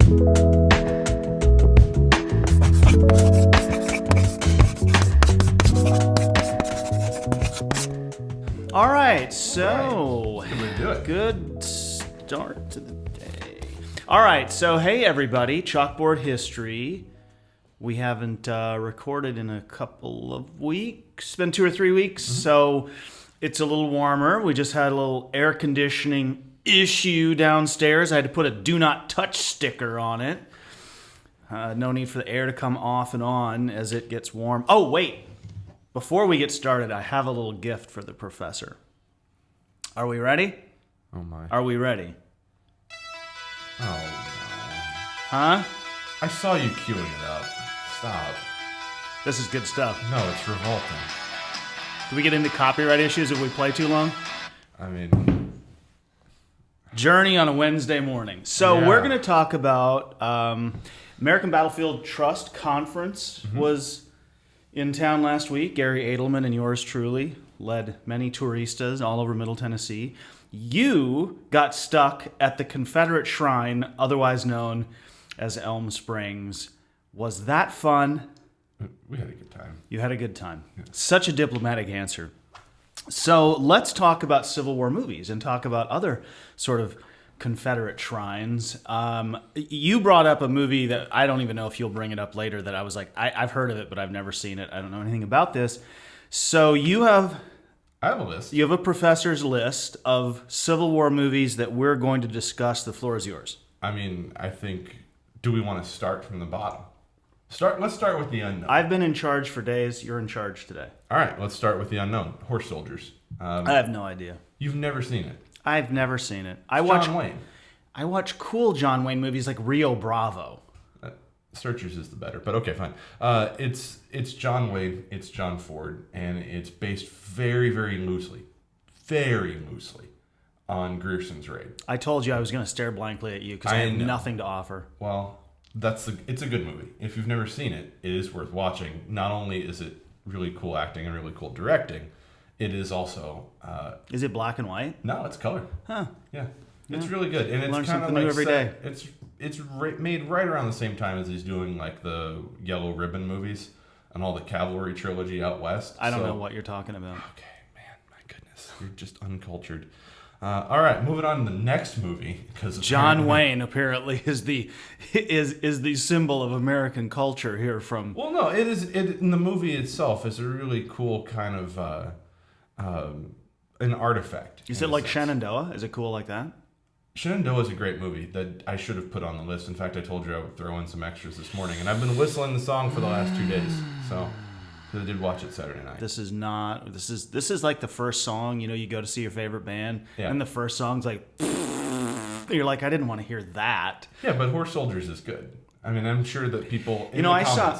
All right, so Good start to the day. All right, so hey everybody, Chalkboard History. We haven't recorded in a couple of weeks. It's been 2 or 3 weeks, so it's a little warmer. We just had a little air conditioning issue downstairs. I had to put a do not touch sticker on it. No need for the air to come off and on as it gets warm. Oh, wait. Before we get started, I have a little gift for the professor. Are we ready? Oh my. Are we ready? Oh no. Huh? I saw you queuing it up. Stop. This is good stuff. No, it's revolting. Do we get into copyright issues if we play too long? I mean... Journey on a Wednesday morning. So we're going to talk about American Battlefield Trust Conference was in town last week. Gary Edelman and yours truly led many touristas all over Middle Tennessee. You got stuck at the Confederate Shrine, otherwise known as Elm Springs. Was that fun? We had a good time. You had a good time. Yeah. Such a diplomatic answer. So let's talk about Civil War movies and talk about other sort of Confederate shrines. You brought up a movie that I don't even know if you'll bring it up later, that I was like, I've heard of it, but I've never seen it. I don't know anything about this. So I have a list. You have a professor's list of Civil War movies that we're going to discuss. The floor is yours. I mean, I think, do we want to start from the bottom? Let's start with the unknown. I've been in charge for days. You're in charge today. All right, let's start with the unknown. Horse Soldiers. I have no idea. You've never seen it? I've never seen it. John Wayne. I watch cool John Wayne movies like Rio Bravo. Searchers is the better, but okay, fine. It's John Wayne, it's John Ford, and it's based very, very loosely on Grierson's Raid. I told you I was going to stare blankly at you because I have nothing to offer. Well, it's a good movie. If you've never seen it, it is worth watching. Not only is it really cool acting and really cool directing, it is also... is it black and white? No, it's color. Huh. Yeah. It's really good. And it's kind of like... every day. It's made right around the same time as he's doing like the Yellow Ribbon movies and all the Cavalry trilogy out west. I don't know what you're talking about. Okay, man. My goodness. You're just uncultured. All right, moving on to the next movie, because John Wayne apparently is the symbol of American culture here from... Well, no, it is. In the movie itself is a really cool kind of an artifact. Is it like Shenandoah? Is it cool like that? Shenandoah is a great movie that I should have put on the list. In fact, I told you I would throw in some extras this morning, and I've been whistling the song for the last 2 days. So, because I did watch it Saturday night. This is like the first song. You go to see your favorite band, and the first song's like, you're like, I didn't want to hear that. Yeah, but Horse Soldiers is good. I mean, I'm sure that people in I saw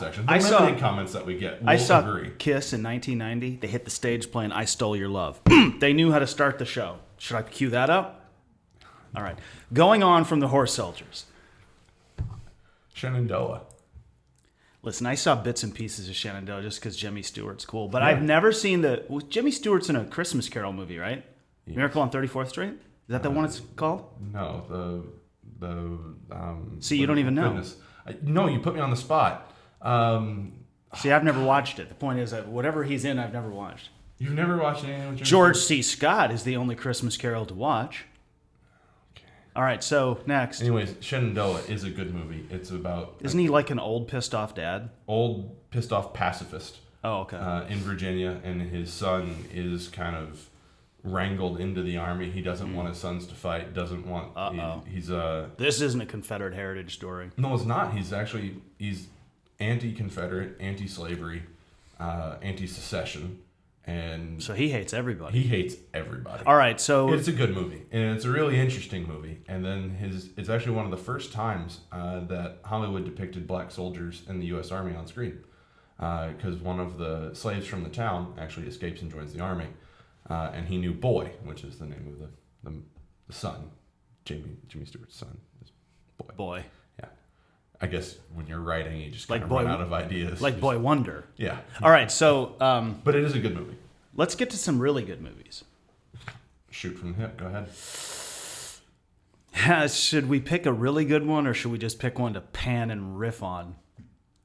comments that we get will I saw agree. Kiss in 1990. They hit the stage playing "I Stole Your Love." They knew how to start the show. Should I cue that up? All right. Going on from the Horse Soldiers. Shenandoah. Listen, I saw bits and pieces of Shenandoah just because Jimmy Stewart's cool, but I've never seen Jimmy Stewart's in a Christmas Carol movie, right? Yes. Miracle on 34th Street? Is that the one it's called? No, See, you don't even know. Goodness. No, you put me on the spot. See, I've never watched it. The point is that whatever he's in, I've never watched. You've never watched anything with Jimmy George Stewart? C. Scott is the only Christmas Carol to watch. Okay. All right, so next. Anyways, Shenandoah is a good movie. It's about... Isn't he like an old pissed off dad? Old pissed off pacifist. Oh, okay. In Virginia, and his son is kind of wrangled into the army. He doesn't want his sons to fight. Doesn't want. He's This isn't a Confederate heritage story. No, it's not. He's anti-Confederate, anti-slavery, anti-secession, and so he hates everybody. He hates everybody. All right, so it's a good movie, and it's a really interesting movie. And then it's actually one of the first times that Hollywood depicted black soldiers in the U.S. Army on screen, because one of the slaves from the town actually escapes and joins the army. And he knew Boy, which is the name of the son, Jimmy Stewart's son. Is Boy. Yeah. I guess when you're writing, you just kind of run out of ideas. Like Boy Wonder. Yeah. All right, so... but it is a good movie. Let's get to some really good movies. Shoot from the hip. Go ahead. Should we pick a really good one, or should we just pick one to pan and riff on?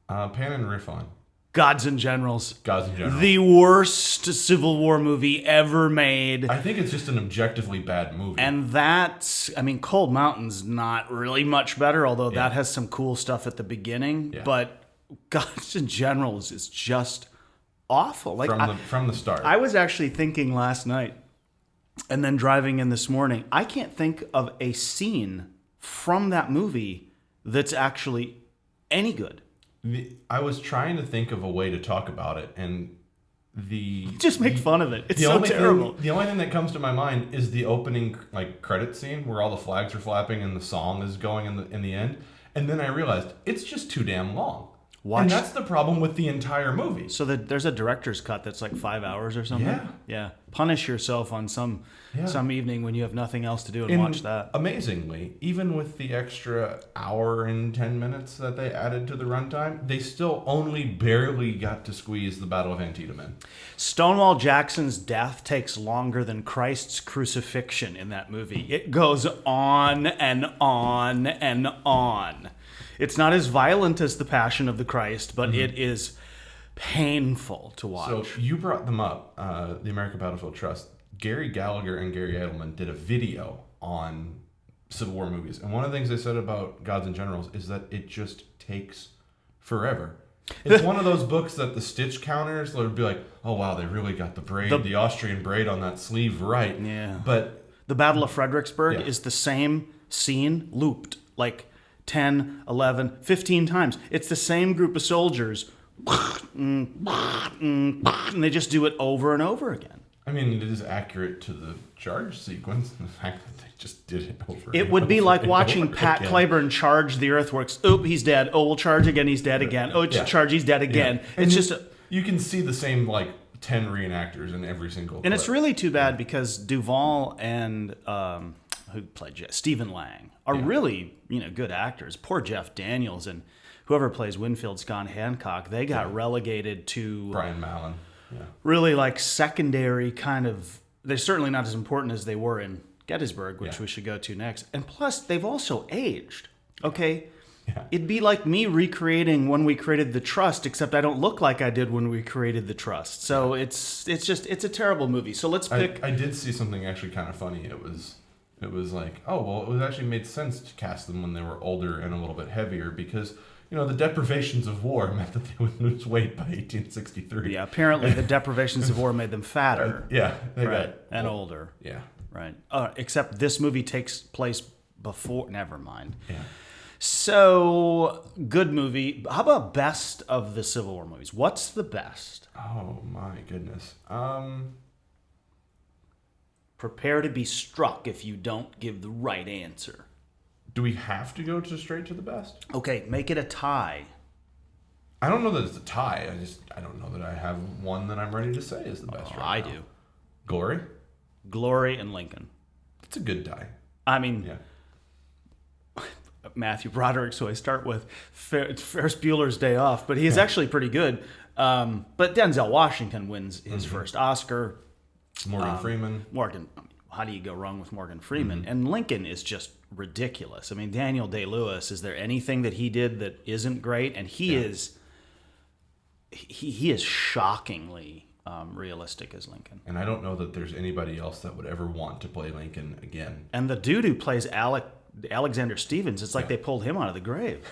Pan and riff on. Gods and Generals. Gods and Generals. The worst Civil War movie ever made. I think it's just an objectively bad movie. And Cold Mountain's not really much better, although that has some cool stuff at the beginning. Yeah. But Gods and Generals is just awful. From the start. I was actually thinking last night, and then driving in this morning, I can't think of a scene from that movie that's actually any good. I was trying to think of a way to talk about it, and just make fun of it. It's so terrible. The only thing that comes to my mind is the opening credit scene where all the flags are flapping and the song is going in the end, and then I realized it's just too damn long. And that's the problem with the entire movie. So there's a director's cut that's like 5 hours or something. Yeah. Punish yourself on some evening when you have nothing else to do and watch that. Amazingly, even with the extra hour and 10 minutes that they added to the runtime, they still only barely got to squeeze the Battle of Antietam in. Stonewall Jackson's death takes longer than Christ's crucifixion in that movie. It goes on and on and on. It's not as violent as The Passion of the Christ, but it is painful to watch. So you brought them up, the American Battlefield Trust. Gary Gallagher and Gary Edelman did a video on Civil War movies. And one of the things they said about Gods and Generals is that it just takes forever. It's one of those books that the stitch counters would be like, oh, wow, they really got the Austrian braid on that sleeve right. Yeah. But the Battle of Fredericksburg is the same scene looped like 10, 11, 15 times. It's the same group of soldiers, and they just do it over and over again. I mean, it is accurate to the charge sequence, and the fact that they just did it over It would be like watching Pat Claiborne charge the earthworks. Oop, he's dead. Oh, we'll charge again, he's dead again. Oh, charge, he's dead again. Yeah. It's just... You can see the same, 10 reenactors in every single clip. And it's really too bad because Duvall and... who played Stephen Lang are really good actors. Poor Jeff Daniels and whoever plays Winfield Scott Hancock, they got relegated to Brian Mallon. Really secondary kind of. They're certainly not as important as they were in Gettysburg, which we should go to next. And plus, they've also aged. Okay, it'd be like me recreating when we created the Trust, except I don't look like I did when we created the Trust. So it's a terrible movie. So let's pick. I did see something actually kind of funny. It was like, oh, well, it was actually made sense to cast them when they were older and a little bit heavier because, the deprivations of war meant that they would lose weight by 1863. Yeah, apparently the deprivations of war made them fatter. And older. Yeah. Right. Except this movie takes place before. Never mind. Yeah. So, good movie. How about best of the Civil War movies? What's the best? Oh, my goodness. Prepare to be struck if you don't give the right answer. Do we have to go straight to the best? Okay, make it a tie. I don't know that it's a tie. I don't know that I have one that I'm ready to say is the best right now. I do. Glory and Lincoln. It's a good tie. I mean, Matthew Broderick, so I start with Ferris Bueller's Day Off, but he is actually pretty good. But Denzel Washington wins his first Oscar. Morgan Freeman. How do you go wrong with Morgan Freeman? And Lincoln is just ridiculous. I mean, Daniel Day-Lewis, is there anything that he did that isn't great? And he is shockingly realistic as Lincoln. And I don't know that there's anybody else that would ever want to play Lincoln again. And the dude who plays Alexander Stevens, it's like they pulled him out of the grave.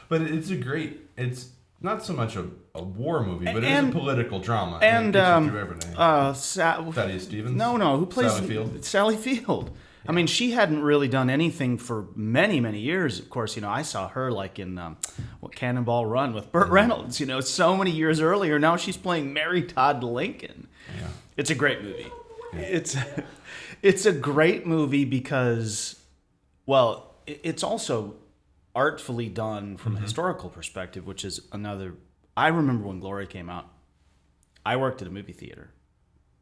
But it's not so much a war movie, but it is a political drama. And Thaddeus Stevens? No, who plays Sally Field? Sally Field. Yeah. I mean, she hadn't really done anything for many, many years. Of course, I saw her in Cannonball Run with Burt Reynolds. So many years earlier. Now she's playing Mary Todd Lincoln. Yeah. It's a great movie. Yeah. It's a great movie because, it's also artfully done from a historical perspective, which is another. I remember when Glory came out, I worked at a movie theater.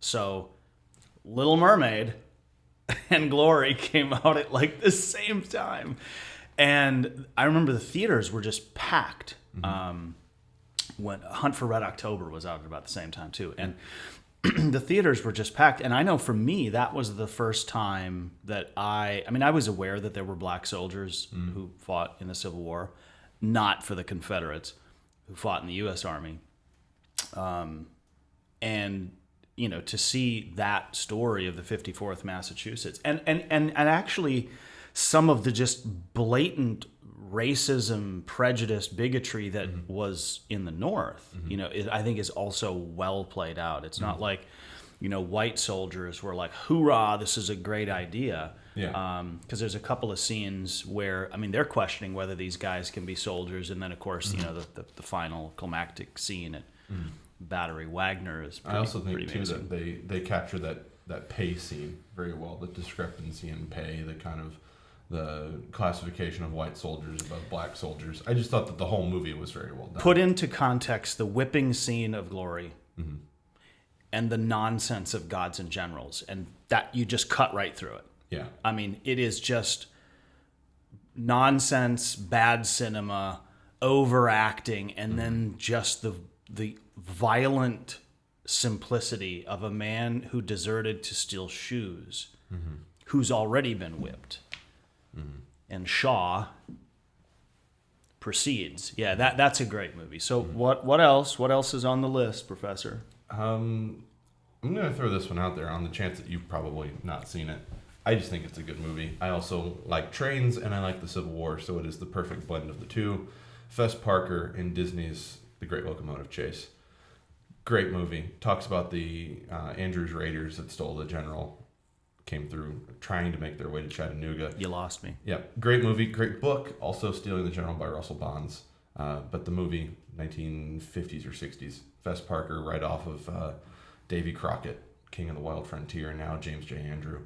So Little Mermaid and Glory came out at the same time. And I remember the theaters were just packed. When Hunt for Red October was out at about the same time too. And the theaters were just packed. And I know for me, that was the first time that I was aware that there were black soldiers who fought in the Civil War, not for the Confederates, who fought in the U.S. Army. And, to see that story of the 54th Massachusetts and actually some of the just blatant racism, prejudice, bigotry that was in the North, I think is also well played out. It's not like, white soldiers were like, hoorah, this is a great idea. Yeah. Because there's a couple of scenes where, they're questioning whether these guys can be soldiers. And then, of course, the final climactic scene at Battery Wagner is pretty, I also think, too, amazing. that they capture that pay scene very well, the discrepancy in pay, the kind of the classification of white soldiers above black soldiers. I just thought that the whole movie was very well done. Put into context the whipping scene of Glory and the nonsense of Gods and Generals, and that you just cut right through it. Yeah. It is just nonsense, bad cinema, overacting, and then just the violent simplicity of a man who deserted to steal shoes, who's already been whipped. And Shaw proceeds. Yeah, that's a great movie. So what else? What else is on the list, Professor? I'm going to throw this one out there on the chance that you've probably not seen it. I just think it's a good movie. I also like trains and I like the Civil War, so it is the perfect blend of the two. Fess Parker in Disney's The Great Locomotive Chase. Great movie. Talks about the Andrews Raiders that stole the general, came through trying to make their way to Chattanooga. You lost me. Yeah, great movie, great book. Also Stealing the General by Russell Bonds. But the movie, 1950s or 60s. Fess Parker, right off of Davy Crockett, King of the Wild Frontier, now James J. Andrew.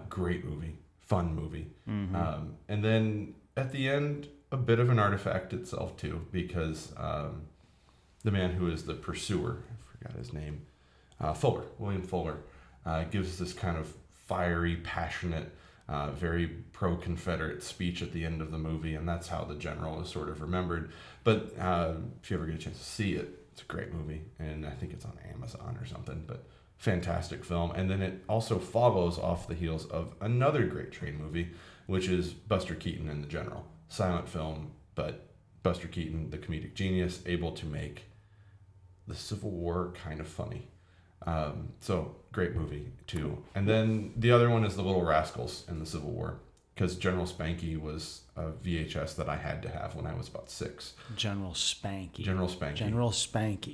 Great movie, fun movie. And then at the end, a bit of an artifact itself too, because the man who is the pursuer, I forgot his name, William Fuller, gives this kind of fiery, passionate, very pro-Confederate speech at the end of the movie, and that's how the general is sort of remembered. But if you ever get a chance to see it, it's a great movie, and I think it's on Amazon or something, but fantastic film. And then it also follows off the heels of another great train movie, which is Buster Keaton and the General. Silent film, but Buster Keaton, the comedic genius, able to make the Civil War kind of funny. So great movie too. And then the other one is The Little Rascals in the Civil War, because General Spanky was a VHS that I had to have when I was about 6. General Spanky.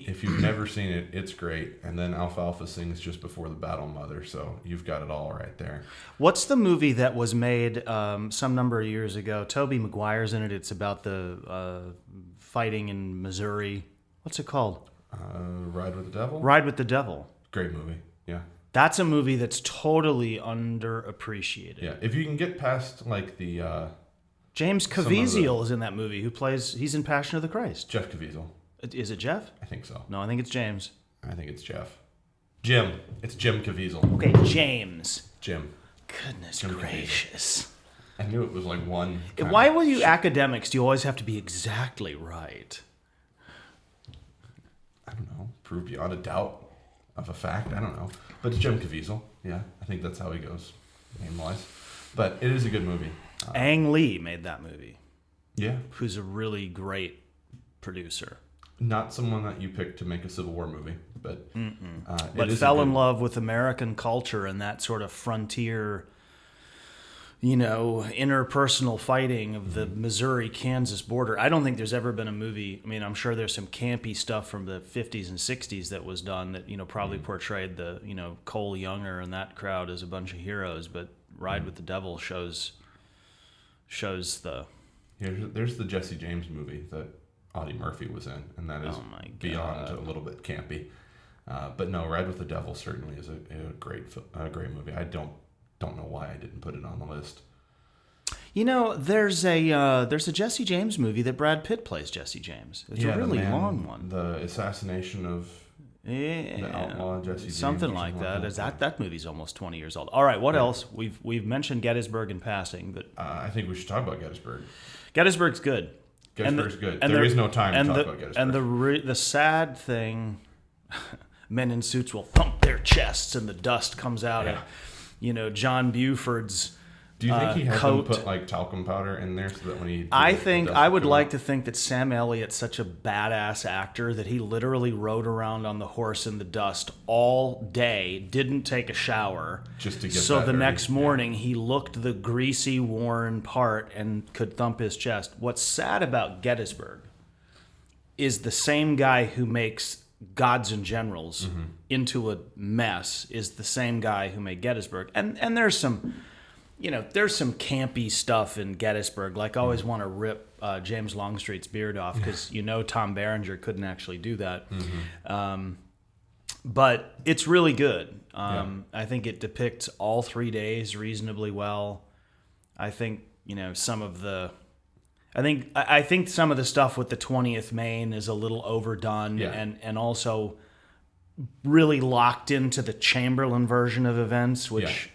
If you've never seen it, it's great. And then Alfalfa sings just before the battle, Mother. So you've got it all right there. What's the movie that was made some number of years ago? Tobey Maguire's in it. It's about the fighting in Missouri. What's it called? Ride with the Devil? Ride with the Devil. Great movie, yeah. That's a movie that's totally underappreciated. Yeah, if you can get past like the... James Caviezel is in that movie, he's in Passion of the Christ. Jeff Caviezel. Is it Jeff? I think so. No, I think it's James. I think it's Jeff. Jim. It's Jim Caviezel. Okay, James. Jim. Goodness Jim gracious. Caviezel. I knew it was like one... Why will you academics, do you always have to be exactly right? I don't know. Prove beyond a doubt of a fact. I don't know. But it's Jim Caviezel. Yeah, I think that's how he goes name-wise. But it is a good movie. Ang Lee made that movie. Yeah. Who's a really great producer. Not someone that you picked to make a Civil War movie, but but fell in love with American culture and that sort of frontier, interpersonal fighting of the Missouri-Kansas border. I don't think there's ever been a movie. I mean, I'm sure there's some campy stuff from the 50s and 60s that was done that, probably portrayed the, Cole Younger and that crowd as a bunch of heroes, but Ride with the Devil shows the... Yeah, there's the Jesse James movie that Audie Murphy was in, and that is beyond a little bit campy. But no, Ride with the Devil certainly is a great movie. I don't know why I didn't put it on the list. There's a Jesse James movie that Brad Pitt plays Jesse James. It's a really long one. The assassination of the outlaw Jesse James. Something like that. That movie's almost 20 years old. All right, what else? We've mentioned Gettysburg in passing, but I think we should talk about Gettysburg. Gettysburg's good. Gettysburg's good. There is no time to talk about Gettysburg. And the sad thing, men in suits will thump their chests and the dust comes out of, John Buford's Do you think he had them coat. put like talcum powder in there so that when he? I would like to think that Sam Elliott's such a badass actor that he literally rode around on the horse in the dust all day, didn't take a shower, just to get. So that the dirty. next morning he looked the greasy, worn part and could thump his chest. What's sad about Gettysburg is the same guy who makes Gods and Generals into a mess is the same guy who made Gettysburg, and there's some. There's some campy stuff in Gettysburg. Like, I always want to rip James Longstreet's beard off because, Tom Berenger couldn't actually do that. But it's really good. I think it depicts all 3 days reasonably well. I think, some of the... I think some of the stuff with the 20th Maine is a little overdone and also really locked into the Chamberlain version of events, which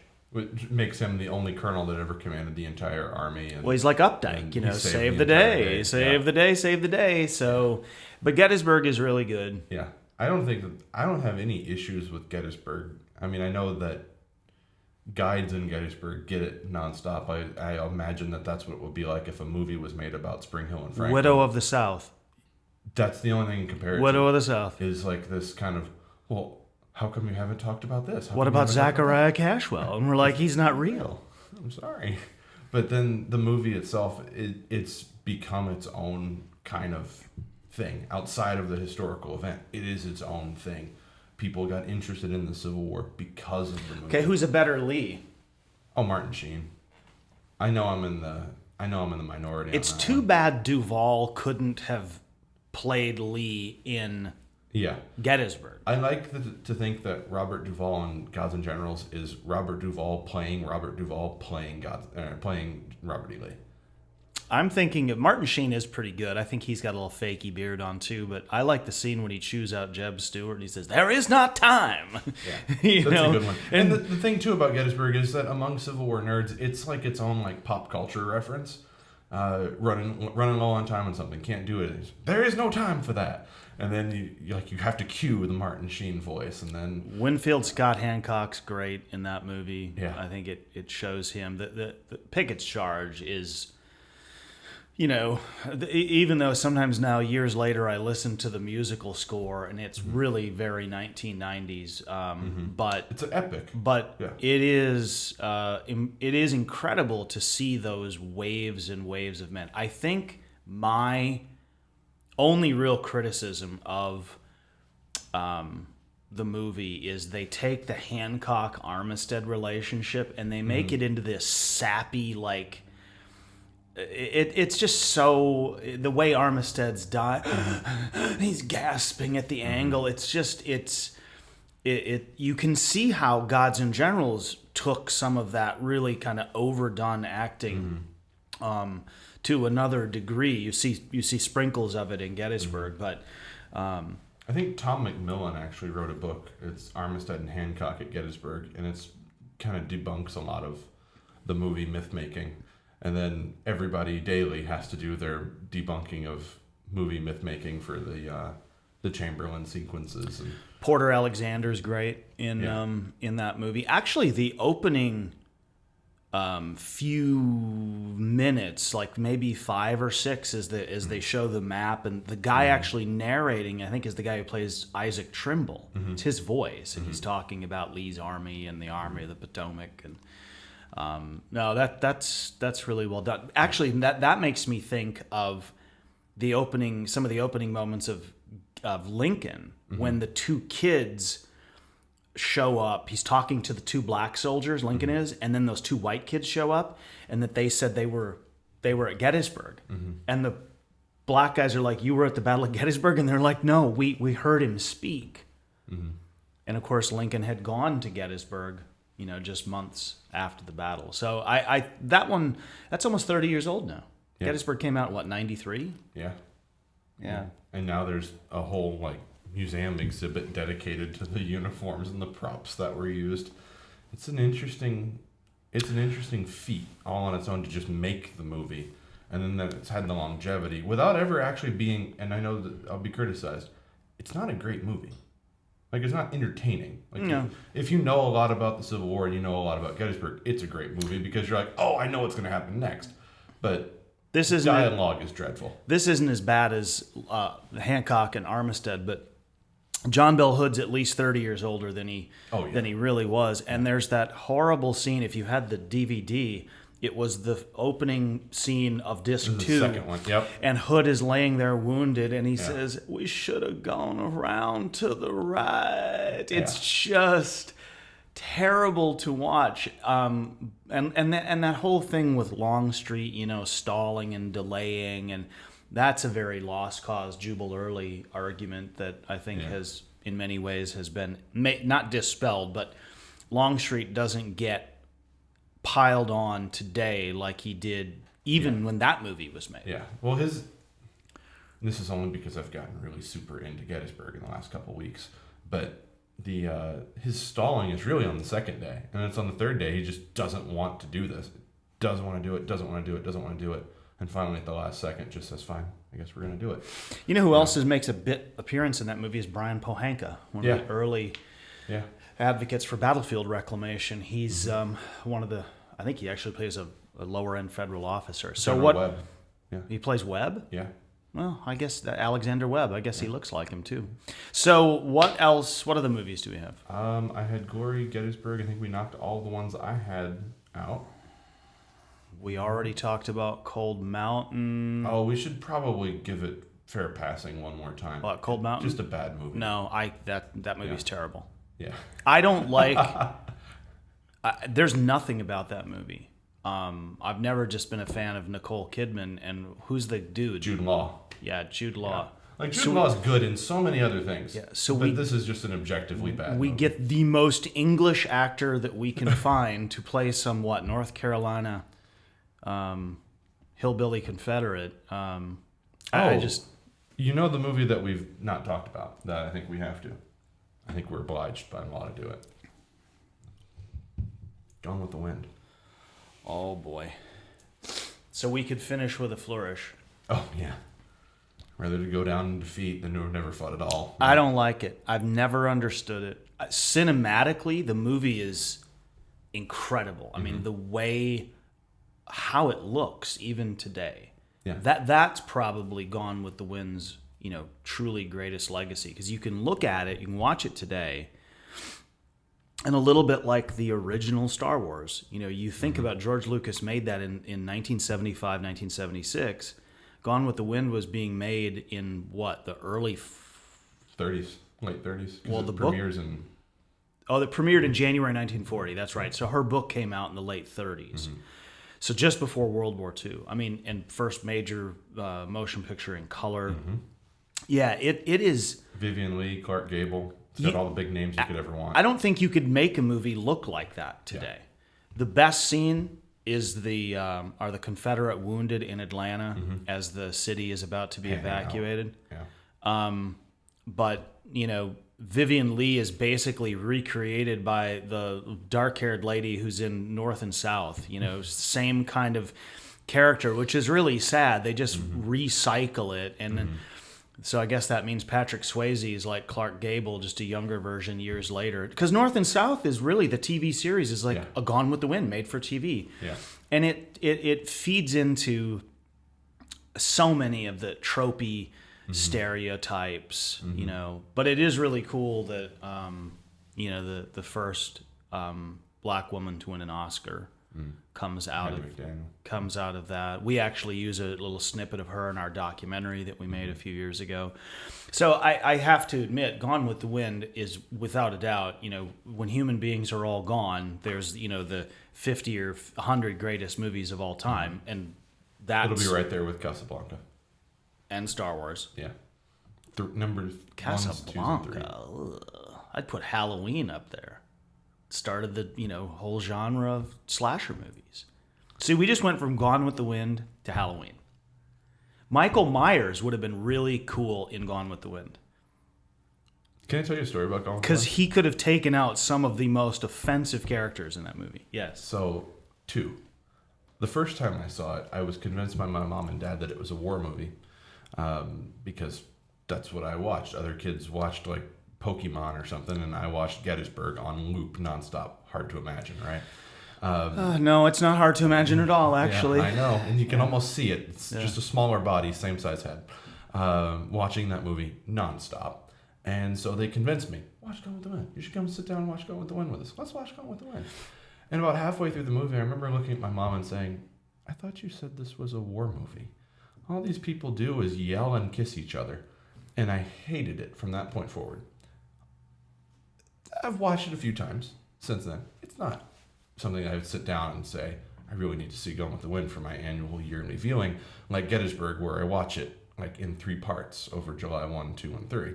makes him the only colonel that ever commanded the entire army. And, well, he's like Updike, save the day, save the day. So, but Gettysburg is really good. Yeah, I don't have any issues with Gettysburg. I mean, I know that guides in Gettysburg get it nonstop. I imagine that's what it would be like if a movie was made about Spring Hill and Franklin. Widow of the South. That's the only thing in comparison. Widow of the South is like this kind of how come you haven't talked about this? What about Zachariah Cashwell? And we're like, he's not real. I'm sorry. But then the movie itself, it's become its own kind of thing outside of the historical event. It is its own thing. People got interested in the Civil War because of the movie. Okay, who's a better Lee? Oh, Martin Sheen. I know I'm in the minority. It's too bad Duvall couldn't have played Lee in Gettysburg. I like to think that Robert Duvall in Gods and Generals is Robert Duvall playing Robert Robert E. Lee. I'm thinking Martin Sheen is pretty good. I think he's got a little fakey beard on too, but I like the scene when he chews out Jeb Stuart and he says, "There is not time." Yeah, that's a good one. And the thing too about Gettysburg is that among Civil War nerds, it's like its own like pop culture reference. Running low on time on something, can't do it. There is no time for that. And then you have to cue the Martin Sheen voice, and then Winfield Scott Hancock's great in that movie. Yeah, I think it shows him that the Pickett's Charge is, even though sometimes now years later I listen to the musical score and it's really very 1990s, but it's an epic. But it is incredible to see those waves and waves of men. I think my only real criticism of the movie is they take the Hancock-Armistead relationship and they make it into this sappy, like, it's just so, the way Armistead's died, he's gasping at the angle. It's just, you can see how Gods and Generals took some of that really kind of overdone acting to another degree. You see sprinkles of it in Gettysburg, but I think Tom McMillan actually wrote a book. It's Armistead and Hancock at Gettysburg, and it's kind of debunks a lot of the movie myth making. And then everybody daily has to do their debunking of movie myth making for the Chamberlain sequences. And Porter Alexander's great in that movie. Actually, the opening few minutes, like maybe 5 or 6, as they show the map, and the guy actually narrating, I think, is the guy who plays Isaac Trimble. It's his voice, and he's talking about Lee's army and the Army of the Potomac, and no, that's really well done. Actually, that makes me think of some of the opening moments of Lincoln when the two kids show up. He's talking to the 2 black soldiers, Lincoln is, and then those 2 white kids show up, and that they said they were at Gettysburg, and the black guys are like, "You were at the Battle of Gettysburg?" And they're like, "No, we heard him speak." And of course, Lincoln had gone to Gettysburg, just months after the battle. So that's almost 30 years old now. Yeah. Gettysburg came out, 93? Yeah. Yeah. And now there's a whole, museum exhibit dedicated to the uniforms and the props that were used. It's an interesting feat all on its own to just make the movie, and then that it's had the longevity without ever actually being, and I know that I'll be criticized, it's not a great movie. Like, it's not entertaining. Like, No. if you know a lot about the Civil War and you know a lot about Gettysburg, it's a great movie because you're like, oh, I know what's going to happen next. But This isn't dialogue is dreadful. This isn't as bad as Hancock and Armistead, but John Bell Hood's at least 30 years older than he really was. And there's that horrible scene. If you had the DVD, it was the opening scene of disc 2. The second one, yep. And Hood is laying there wounded, and he says, "We should have gone around to the right." It's just terrible to watch. And that whole thing with Longstreet, stalling and delaying, and that's a very lost cause Jubal Early argument that I think has, in many ways, has been not dispelled, but Longstreet doesn't get piled on today like he did even when that movie was made. Yeah. Well, this is only because I've gotten really super into Gettysburg in the last couple of weeks, but his stalling is really on the second day, and it's on the third day he just doesn't want to do this. Doesn't want to do it. And finally at the last second just says, fine, I guess we're going to do it. You know who else makes a bit appearance in that movie is Brian Pohanka, one of the early advocates for battlefield reclamation. He's one of the, I think he actually plays a lower end federal officer. So General what? Webb. Yeah. He plays Webb? Yeah. Well, I guess that Alexander Webb. I guess he looks like him too. So what else? What other movies do we have? I had Gory, Gettysburg. I think we knocked all the ones I had out. We already talked about Cold Mountain. Oh, we should probably give it fair passing one more time. What, Cold Mountain? Just a bad movie. No, that movie's terrible. Yeah. I don't like. There's nothing about that movie. I've never just been a fan of Nicole Kidman, and who's the dude? Jude Law. Yeah, Jude Law. Yeah. Like, Jude Law's good in so many other things. Yeah, so but this is just an objectively bad movie. Get the most English actor that we can find to play some, North Carolina hillbilly Confederate. I just... You know the movie that we've not talked about that I think we have to? I think we're obliged by law to do it. Gone with the Wind. Oh, boy. So we could finish with a flourish. Oh, yeah. Rather to go down in defeat than to have never fought at all. I don't like it. I've never understood it. Cinematically, the movie is incredible. I mean, the way, how it looks even today. Yeah. That's probably Gone with the Wind's, truly greatest legacy. Because you can look at it, you can watch it today, and a little bit like the original Star Wars. You think about George Lucas made that in 1975, 1976. Gone with the Wind was being made in the early 30s, late 30s. Well, the premieres in... it premiered in January 1940. That's right. So her book came out in the late 30s. So just before World War II. I mean, and first major motion picture in color. Yeah, it is... Vivian Leigh, Clark Gable. It's got all the big names you could ever want. I don't think you could make a movie look like that today. Yeah. The best scene is the Confederate wounded in Atlanta as the city is about to be evacuated. Yeah. But Vivian Leigh is basically recreated by the dark-haired lady who's in North and South. Same kind of character, which is really sad. They just recycle it, and so I guess that means Patrick Swayze is like Clark Gable, just a younger version years later. Because North and South is really, the TV series is like a Gone with the Wind made for TV. Yeah. And it feeds into so many of the tropey stereotypes, But it is really cool that, the first black woman to win an Oscar comes out of that. We actually use a little snippet of her in our documentary that we made a few years ago. So I have to admit, Gone with the Wind is without a doubt, when human beings are all gone, there's, the 50 or 100 greatest movies of all time. And that's... It'll be right there with Casablanca. And Star Wars. Yeah. Numbers Casablanca. 1, 2, and 3. I'd put Halloween up there. Started the whole genre of slasher movies. See, we just went from Gone with the Wind to Halloween. Michael Myers would have been really cool in Gone with the Wind. Can I tell you a story about Gone with the Wind? Because he could have taken out some of the most offensive characters in that movie. Yes. So, 2. The first time I saw it, I was convinced by my mom and dad that it was a war movie, because that's what I watched. Other kids watched like Pokemon or something, and I watched Gettysburg on loop nonstop. Hard to imagine, right? No, it's not hard to imagine at all, actually. Yeah, I know, and you can almost see it. It's just a smaller body, same size head. Watching that movie nonstop, and so they convinced me, watch Gone with the Wind. You should come sit down and watch Gone with the Wind with us. Let's watch Gone with the Wind. And about halfway through the movie, I remember looking at my mom and saying, I thought you said this was a war movie. All these people do is yell and kiss each other. And I hated it from that point forward. I've watched it a few times since then. It's not something I would sit down and say, I really need to see Gone with the Wind for my annual yearly viewing, like Gettysburg, where I watch it like in 3 parts over July 1, 2, and 3.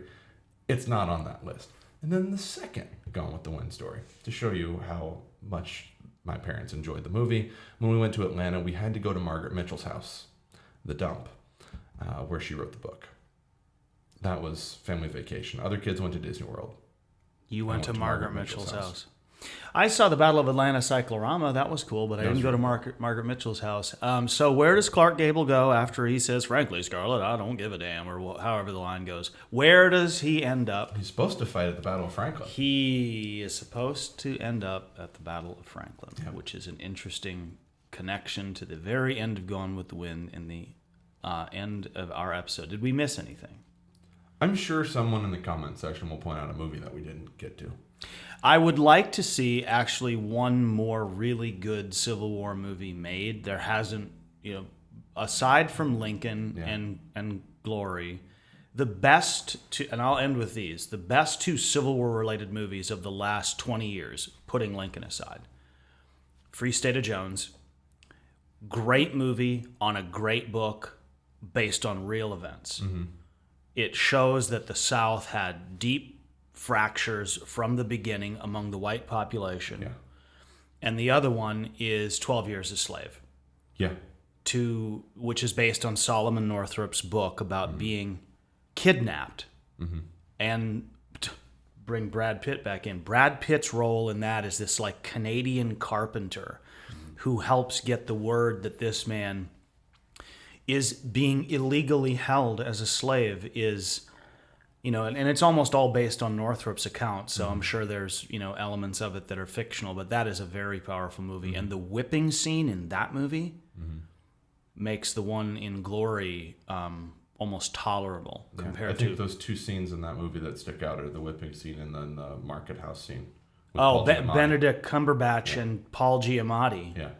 It's not on that list. And then the second Gone with the Wind story, to show you how much my parents enjoyed the movie. When we went to Atlanta, we had to go to Margaret Mitchell's house, the dump, where she wrote the book. That was family vacation. Other kids went to Disney World. You went to Margaret Mitchell's house. I saw the Battle of Atlanta cyclorama. That was cool, but I didn't go to Margaret Mitchell's house. So where does Clark Gable go after he says, frankly, Scarlett, I don't give a damn, or however the line goes? Where does he end up? He's supposed to fight at the Battle of Franklin. He is supposed to end up at the Battle of Franklin, which is an interesting connection to the very end of Gone with the Wind in the end of our episode. Did we miss anything? I'm sure someone in the comment section will point out a movie that we didn't get to. I would like to see actually one more really good Civil War movie made. There hasn't, aside from Lincoln and Glory, the best two, and I'll end with these, the best 2 Civil War related movies of the last 20 years, putting Lincoln aside. Free State of Jones, great movie on a great book based on real events. Mm-hmm. It shows that the South had deep fractures from the beginning among the white population. Yeah. And the other one is 12 Years a Slave. Yeah. Which is based on Solomon Northrup's book about being kidnapped. Mm-hmm. And bring Brad Pitt back in. Brad Pitt's role in that is this like Canadian carpenter who helps get the word that this man is being illegally held as a slave is, and it's almost all based on Northrup's account, so I'm sure there's, elements of it that are fictional, but that is a very powerful movie. And the whipping scene in that movie makes the one in Glory almost tolerable compared to... I think those 2 scenes in that movie that stick out are the whipping scene and then the market house scene. Benedict Cumberbatch and Paul Giamatti. Yeah.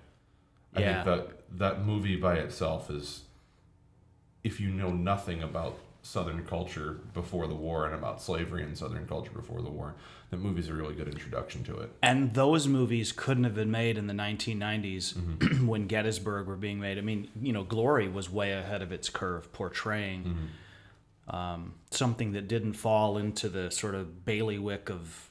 I think that movie by itself is... If you know nothing about Southern culture before the war and about slavery and Southern culture before the war, that movie's a really good introduction to it. And those movies couldn't have been made in the 1990s when Gettysburg were being made. I mean, Glory was way ahead of its curve, portraying something that didn't fall into the sort of bailiwick of,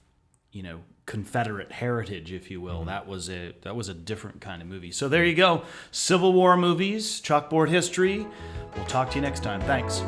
Confederate heritage, if you will. That was a different kind of movie. So there you go. Civil War movies, Chalkboard History. We'll talk to you next time. Thanks.